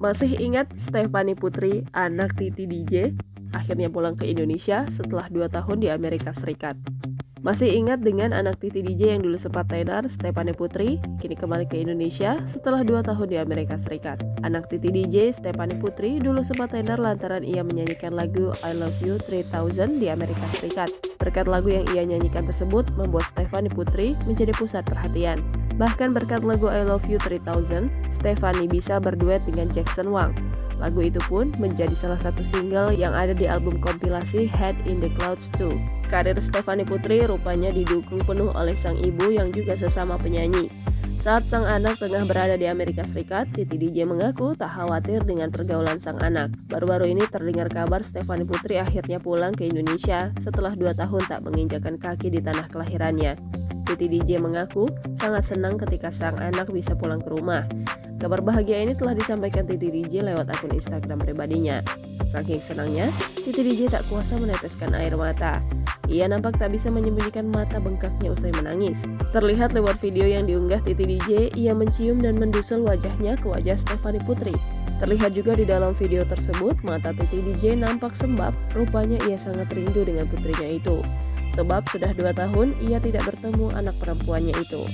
Masih ingat Stefany Putri, anak Titi DJ? Akhirnya pulang ke Indonesia setelah 2 tahun di Amerika Serikat. Masih ingat dengan anak Titi DJ yang dulu sempat tenar, Stefany Putri, kini kembali ke Indonesia setelah 2 tahun di Amerika Serikat. Anak Titi DJ, Stefany Putri, dulu sempat tenar lantaran ia menyanyikan lagu I Love You 3000 di Amerika Serikat. Berkat lagu yang ia nyanyikan tersebut membuat Stefany Putri menjadi pusat perhatian. Bahkan berkat lagu I Love You 3000, Stefany bisa berduet dengan Jackson Wang. Lagu itu pun menjadi salah satu single yang ada di album kompilasi Head in the Clouds 2. Karir Stefany Putri rupanya didukung penuh oleh sang ibu yang juga sesama penyanyi. Saat sang anak tengah berada di Amerika Serikat, Titi DJ mengaku tak khawatir dengan pergaulan sang anak. Baru-baru ini terdengar kabar Stefany Putri akhirnya pulang ke Indonesia setelah 2 tahun tak menginjakan kaki di tanah kelahirannya. Titi DJ mengaku sangat senang ketika sang anak bisa pulang ke rumah. Kabar bahagia ini telah disampaikan Titi DJ lewat akun Instagram pribadinya. Saking senangnya, Titi DJ tak kuasa meneteskan air mata. Ia nampak tak bisa menyembunyikan mata bengkaknya usai menangis. Terlihat lewat video yang diunggah Titi DJ, ia mencium dan mendusel wajahnya ke wajah Stefany Putri. Terlihat juga di dalam video tersebut, mata Titi DJ nampak sembab, rupanya ia sangat rindu dengan putrinya itu. Sebab sudah 2 tahun ia tidak bertemu anak perempuannya itu.